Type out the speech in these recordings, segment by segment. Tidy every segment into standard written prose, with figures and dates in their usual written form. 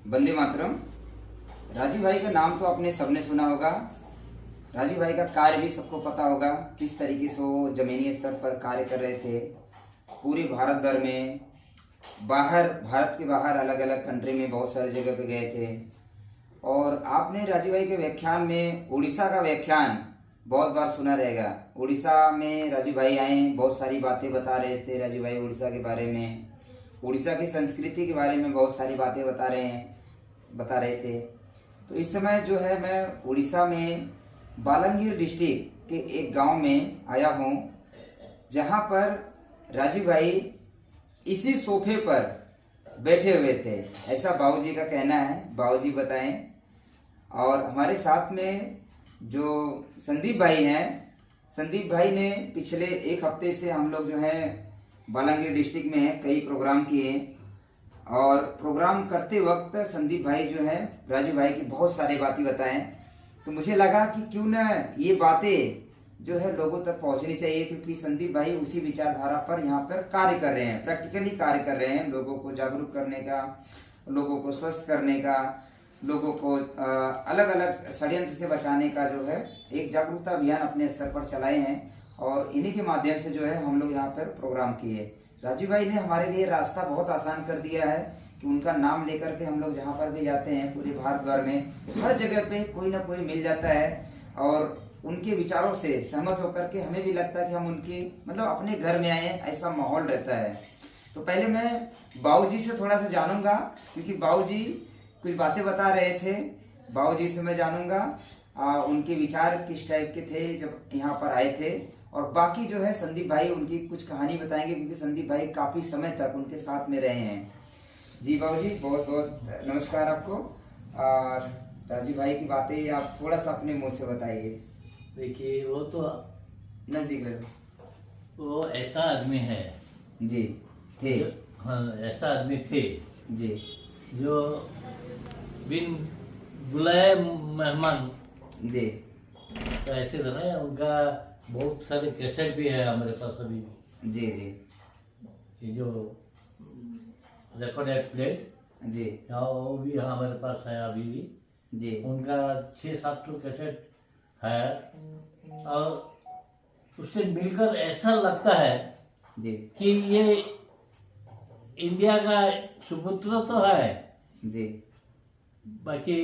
वंदे मातरम। राजीव भाई का नाम तो आपने सबने सुना होगा। राजीव भाई का कार्य भी सबको पता होगा, किस तरीके से वो जमीनी स्तर पर कार्य कर रहे थे पूरे भारत भर में, बाहर, भारत के बाहर अलग अलग कंट्री में बहुत सारी जगह पे गए थे। और आपने राजीव भाई के व्याख्यान में उड़ीसा का व्याख्यान बहुत बार सुना रहेगा। उड़ीसा में राजीव भाई आए, बहुत सारी बातें बता रहे थे राजीव भाई उड़ीसा के बारे में, उड़ीसा की संस्कृति के बारे में बहुत सारी बातें बता रहे थे। तो इस समय जो है मैं उड़ीसा में बालांगीर डिस्ट्रिक्ट के एक गांव में आया हूं, जहां पर राजीव भाई इसी सोफे पर बैठे हुए थे, ऐसा बाबूजी का कहना है। बाबूजी बताएं। और हमारे साथ में जो संदीप भाई हैं, संदीप भाई ने पिछले एक हफ्ते से हम लोग जो है बालांगीर डिस्ट्रिक्ट में कई प्रोग्राम किए, और प्रोग्राम करते वक्त संदीप भाई जो है राजीव भाई की बहुत सारी बातें बताएं। तो मुझे लगा कि क्यों ना ये बातें जो है लोगों तक पहुंचनी चाहिए, क्योंकि संदीप भाई उसी विचारधारा पर यहाँ पर कार्य कर रहे हैं, प्रैक्टिकली कार्य कर रहे हैं, लोगों को जागरूक करने का, लोगों को स्वस्थ करने का, लोगों को अलग अलग षड्यंत्र से बचाने का जो है एक जागरूकता अभियान अपने स्तर पर चलाए हैं। और इन्हीं के माध्यम से जो है हम लोग यहाँ पर प्रोग्राम किए। राजीव भाई ने हमारे लिए रास्ता बहुत आसान कर दिया है कि उनका नाम लेकर के हम लोग जहाँ पर भी जाते हैं पूरे भारत भर में हर जगह पे कोई ना कोई मिल जाता है, और उनके विचारों से सहमत होकर के हमें भी लगता है कि हम उनके मतलब अपने घर में आए, ऐसा माहौल रहता है। तो पहले मैं बाबूजी से थोड़ा सा जानूंगा, क्योंकि बाबूजी कुछ बातें बता रहे थे। बाबूजी से मैं जानूंगा उनके विचार किस टाइप के थे जब यहाँ पर आए थे, और बाकी जो है संदीप भाई उनकी कुछ कहानी बताएंगे, क्योंकि संदीप भाई काफी समय तक उनके साथ में रहे हैं। जी बाबूजी, बहुत बहुत नमस्कार आपको। और राजीव भाई की बातें आप थोड़ा सा अपने मुंह से बताइए। देखिए, वो तो नजदीक ले लो। वो ऐसा आदमी है जी थे। हाँ, ऐसा आदमी थे जी। जो बिन बुलाए मेहमान। जी। तो ऐसे थे ना, उनका बहुत सारे कैसेट भी है हमारे पास अभी भी। जी जी। ये जो रिकॉर्डेड प्लेट जी। वो भी हमारे पास है अभी भी। जी। उनका 6-7 तो कैसेट है, और उससे मिलकर ऐसा लगता है जी। कि ये इंडिया का सुपुत्र तो है। जी। बाकी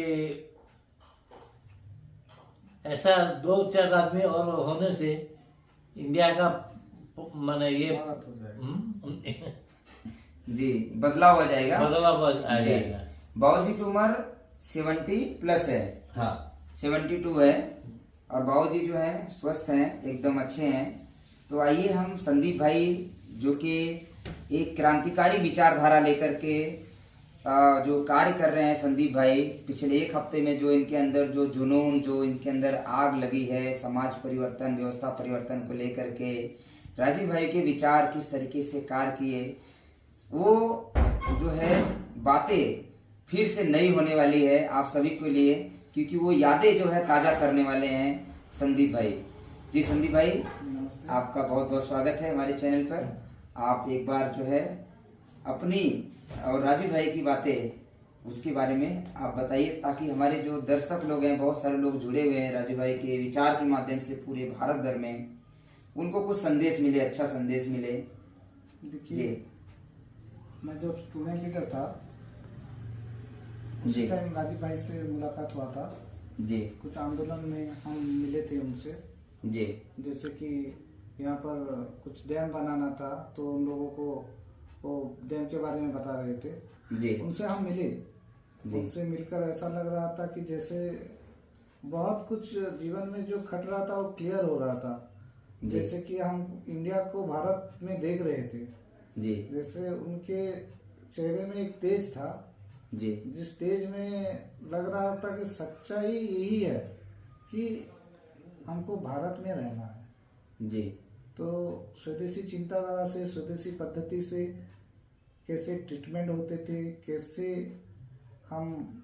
ऐसा 2-4 आदमी और होने से इंडिया का माने ये जी बदलाव हो जाएगा, बदलाव आ जाएगा। बाबूजी की उम्र 70+ है। हाँ, 72 है, और बाबूजी जो है स्वस्थ हैं, एकदम अच्छे हैं। तो आइए हम संदीप भाई जो कि एक क्रांतिकारी विचारधारा लेकर के जो कार्य कर रहे हैं, संदीप भाई पिछले एक हफ्ते में जो इनके अंदर जो जुनून, जो इनके अंदर आग लगी है समाज परिवर्तन, व्यवस्था परिवर्तन को लेकर के, राजीव भाई के विचार किस तरीके से कार्य किए, वो जो है बातें फिर से नई होने वाली है आप सभी के लिए, क्योंकि वो यादें जो है ताजा करने वाले हैं संदीप भाई। जी संदीप भाई, आपका बहुत बहुत स्वागत है हमारे चैनल पर। आप एक बार जो है अपनी और राजीव भाई की बातें उसके बारे में आप बताइए, ताकि हमारे जो दर्शक लोग हैं, बहुत सारे लोग जुड़े हुए हैं राजीव भाई के विचार के माध्यम से पूरे भारत भर में, उनको कुछ संदेश मिले, अच्छा संदेश मिले। देखिए, मैं जब स्टूडेंट लीडर था जी। उसी टाइम राजीव भाई से मुलाकात हुआ था। जी। कुछ आंदोलन में हम मिले थे उनसे। जी। जैसे कि यहाँ पर कुछ डैम बनाना था, तो उन लोगों को वो डैम के बारे में बता रहे थे। जी। उनसे हम मिले। जी। उनसे मिलकर ऐसा लग रहा था कि जैसे बहुत कुछ जीवन में जो खट रहा था वो क्लियर हो रहा था। जैसे कि हम इंडिया को भारत में देख रहे थे। जी। जैसे उनके चेहरे में एक तेज था, जी। जिस तेज में लग रहा था कि सच्चाई यही है कि हमको भारत में रहना है। जी। तो स्वदेशी चिंताधारा से, स्वदेशी पद्धति से कैसे ट्रीटमेंट होते थे, कैसे हम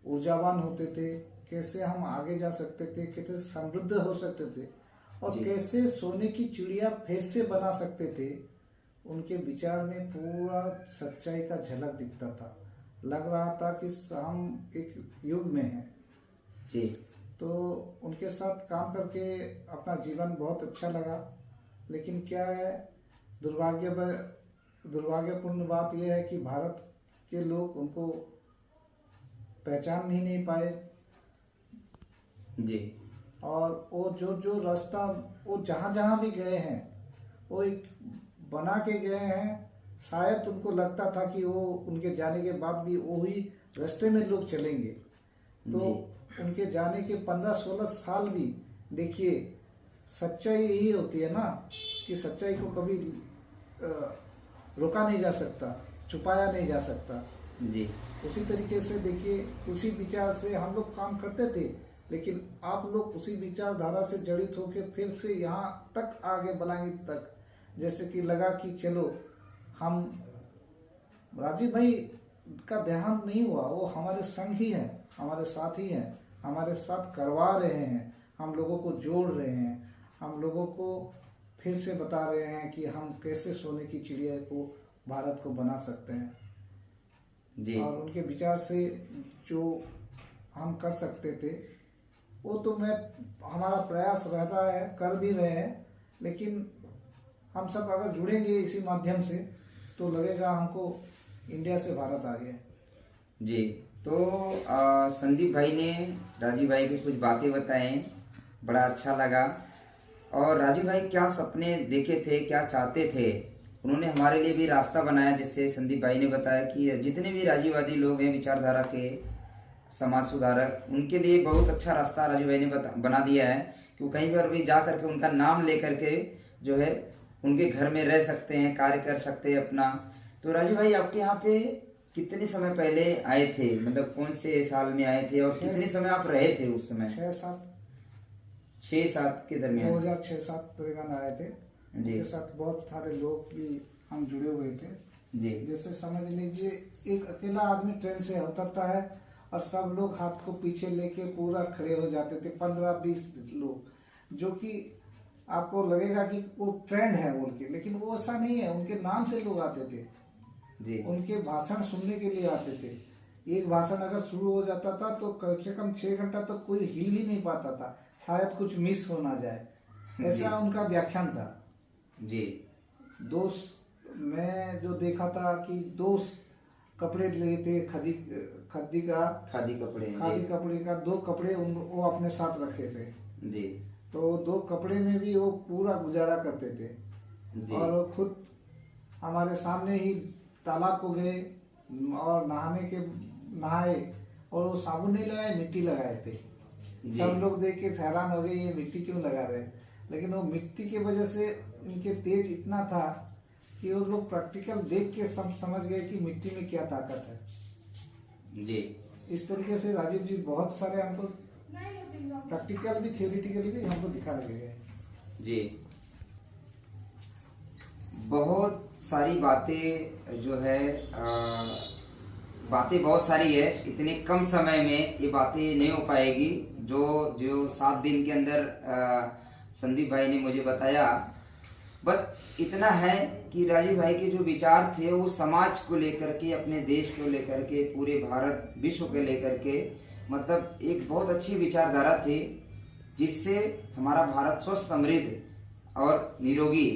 ऊर्जावान होते थे, कैसे हम आगे जा सकते थे, कैसे समृद्ध हो सकते थे, और कैसे सोने की चिड़िया फिर से बना सकते थे, उनके विचार में पूरा सच्चाई का झलक दिखता था। लग रहा था कि हम एक युग में हैं। जी तो उनके साथ काम करके अपना जीवन बहुत अच्छा लगा। लेकिन क्या है, दुर्भाग्यपूर्ण बात यह है कि भारत के लोग उनको पहचान ही नहीं पाए। जी और वो जो रास्ता वो जहाँ जहाँ भी गए हैं वो एक बना के गए हैं। शायद उनको लगता था कि वो उनके जाने के बाद भी वही रास्ते में लोग चलेंगे। तो जी उनके जाने के 15-16 साल भी देखिए, सच्चाई यही होती है ना कि सच्चाई को कभी रोका नहीं जा सकता, छुपाया नहीं जा सकता। जी उसी तरीके से देखिए, उसी विचार से हम लोग काम करते थे, लेकिन आप लोग उसी विचारधारा से जड़ित होकर फिर से यहाँ तक आगे बढ़ाएंगे तक, जैसे कि लगा कि चलो हम राजीव भाई का देहांत नहीं हुआ, वो हमारे संग ही है, हमारे साथ ही हैं, हमारे साथ करवा रहे हैं, हम लोगों को जोड़ रहे हैं, हम लोगों को फिर से बता रहे हैं कि हम कैसे सोने की चिड़िया को भारत को बना सकते हैं। जी और उनके विचार से जो हम कर सकते थे वो तो हमारा प्रयास रहता है, कर भी रहे हैं। लेकिन हम सब अगर जुड़ेंगे इसी माध्यम से तो लगेगा हमको इंडिया से भारत आ गया। जी तो संदीप भाई ने राजीव भाई की कुछ बातें बताएं, बड़ा अच्छा लगा। और राजीव भाई क्या सपने देखे थे, क्या चाहते थे, उन्होंने हमारे लिए भी रास्ता बनाया। जैसे संदीप भाई ने बताया कि जितने भी राजीववादी लोग हैं, विचारधारा के समाज सुधारक, उनके लिए बहुत अच्छा रास्ता राजीव भाई ने बना दिया है कि वो कहीं पर भी जा करके उनका नाम ले करके जो है उनके घर में रह सकते हैं, कार्य कर सकते हैं अपना। तो राजीव भाई आपके यहाँ पे कितने समय पहले आए थे, मतलब कौन से साल में आए थे और कितने समय आप रहे थे उस समय? 6-7 के दरमियान 2006-7 दरमियान आए थे। उनके साथ बहुत सारे लोग भी हम जुड़े हुए थे। जी जैसे समझ लीजिए, एक अकेला आदमी ट्रेन से उतरता है और सब लोग हाथ को पीछे लेके पूरा खड़े हो जाते थे, 15-20 लोग, जो कि आपको लगेगा कि वो ट्रेंड है उनके, लेकिन वो ऐसा नहीं है। उनके नाम से लोग आते थे जी उनके भाषण सुनने के लिए आते थे। एक भाषण अगर शुरू हो जाता था तो कम से कम 6 घंटा तक कोई हिल भी नहीं पाता था, शायद कुछ मिस हो ना जाए, ऐसा उनका व्याख्यान था। जी दोस्त मैं जो देखा था कि दोस्त कपड़े लिए थे, खादी खादी कपड़े का 2 कपड़े वो अपने साथ रखे थे। जी तो 2 कपड़े में भी वो पूरा गुजारा करते थे। जी और वो खुद हमारे सामने ही तालाब को गए और नहाए, और वो साबुन नहीं लगाए, मिट्टी लगाए थे। सब लोग देख के हैरान हो गए, ये मिट्टी क्यों लगा रहे हैं। लेकिन वो मिट्टी की वजह से इनके तेज इतना था कि वो लोग प्रैक्टिकल देख के समझ गए कि मिट्टी में क्या ताकत है। जी इस तरीके से राजीव जी बहुत सारे हमको प्रैक्टिकल भी थियोरिटिकली भी हमको दिखा रहे हैं। जी बहुत सारी बातें जो है बातें बहुत सारी है, इतने कम समय में ये बातें नहीं हो पाएगी जो 7 दिन के अंदर संदीप भाई ने मुझे बताया। बस इतना है कि राजीव भाई के जो विचार थे वो समाज को लेकर के, अपने देश को लेकर के, पूरे भारत विश्व को लेकर के, मतलब एक बहुत अच्छी विचारधारा थी जिससे हमारा भारत स्वस्थ, समृद्ध और निरोगी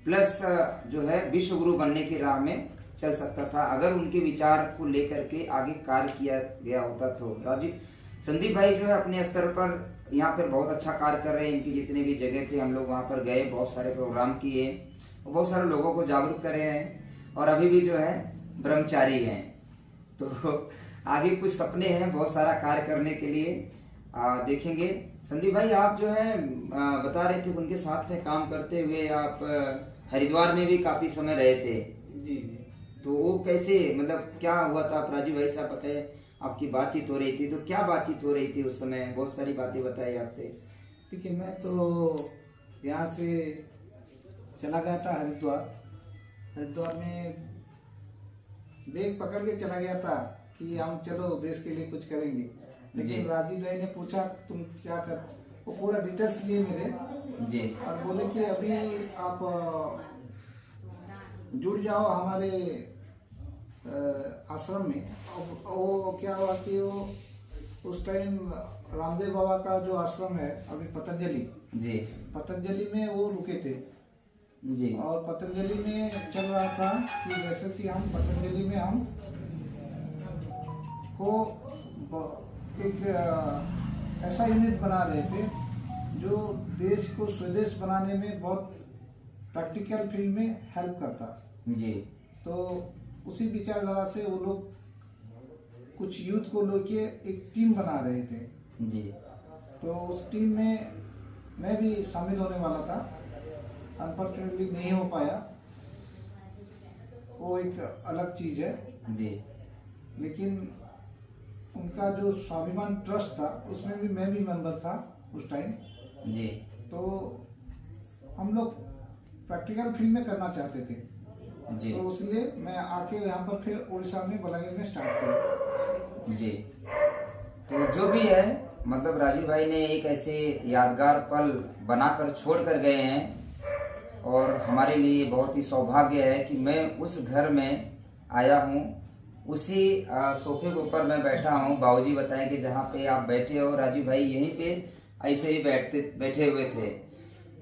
प्लस जो है विश्व गुरु बनने की राह में चल सकता था, अगर उनके विचार को लेकर के आगे कार्य किया गया होता। तो राजीव संदीप भाई जो है अपने स्तर पर यहाँ पर बहुत अच्छा कार्य कर रहे हैं। इनकी जितने भी जगह थे हम लोग वहाँ पर गए, बहुत सारे प्रोग्राम किए, बहुत सारे लोगों को जागरूक कर रहे हैं और अभी भी जो है ब्रह्मचारी हैं। तो आगे कुछ सपने हैं बहुत सारा कार्य करने के लिए, देखेंगे। संदीप भाई आप जो है बता रहे थे उनके साथ में काम करते हुए आप हरिद्वार में भी काफी समय रहे थे। जी जी। तो वो कैसे, मतलब क्या हुआ था? आप राजीव भाई साहब बताए आपकी बातचीत हो रही थी, तो क्या बातचीत हो रही थी उस समय? बहुत सारी बातें बताई आपसे। देखिए, मैं तो यहाँ से चला गया था हरिद्वार में बैग पकड़ के चला गया था कि हम चलो देश के लिए कुछ करेंगे। लेकिन राजीव भाई ने पूछा तुम क्या कर, वो पूरा डिटेल्स लिए मेरे जी और बोले कि अभी आप जुड़ जाओ हमारे आश्रम में। अब वो क्या हुआ कि वो उस टाइम रामदेव बाबा का जो आश्रम है अभी पतंजलि जी पतंजलि में वो रुके थे। जी और पतंजलि में चल रहा था कि जैसे कि हम पतंजलि में हम को एक ऐसा यूनिट बना रहे थे जो देश को स्वदेश बनाने में बहुत प्रैक्टिकल फील्ड में हेल्प करता। जी तो उसी विचारधारा से वो लोग कुछ यूथ को लेके एक टीम बना रहे थे। जी तो उस टीम में मैं भी शामिल होने वाला था, अनफॉर्चुनेटली नहीं हो पाया, वो एक अलग चीज़ है। जी लेकिन उनका जो स्वाभिमान ट्रस्ट था उसमें भी मैं भी मेंबर था उस टाइम। जी तो हम लोग प्रैक्टिकल फील्ड में करना चाहते थे। जी तो इसलिए मैं आके यहाँ पर फिर उड़ीसा में बलांगीर में स्टार्ट किया। जी। तो जो भी है, मतलब राजीव भाई ने एक ऐसे यादगार पल बनाकर छोड़ कर गए हैं और हमारे लिए बहुत ही सौभाग्य है कि मैं उस घर में आया हूँ। उसी सोफे के ऊपर मैं बैठा हूँ। बाबूजी बताएं कि जहाँ पे आप बैठे हो राजीव भाई यहीं पे ऐसे ही बैठे हुए थे।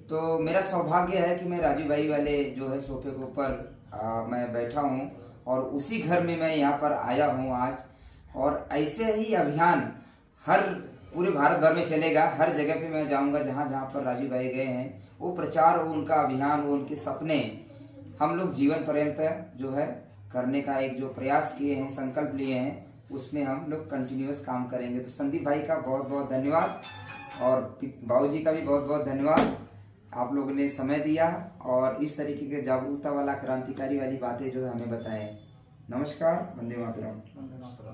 तो मेरा सौभाग्य है कि मैं राजीव भाई वाले जो है सोफे के ऊपर मैं बैठा हूँ और उसी घर में मैं यहाँ पर आया हूँ आज। और ऐसे ही अभियान हर पूरे भारत भर में चलेगा। हर जगह पे मैं जाऊँगा जहाँ जहाँ पर राजीव भाई गए हैं, वो प्रचार, वो उनका अभियान, वो उनके सपने हम लोग जीवन पर्यंत जो है करने का एक जो प्रयास किए हैं, संकल्प लिए हैं, उसमें हम लोग कंटिन्यूअस काम करेंगे। तो संदीप भाई का बहुत बहुत धन्यवाद और बाबूजी का भी बहुत बहुत धन्यवाद। आप लोगों ने समय दिया और इस तरीके के जागरूकता वाला, क्रांतिकारी वाली बातें जो है हमें बताएं। नमस्कार, वंदे मातरम।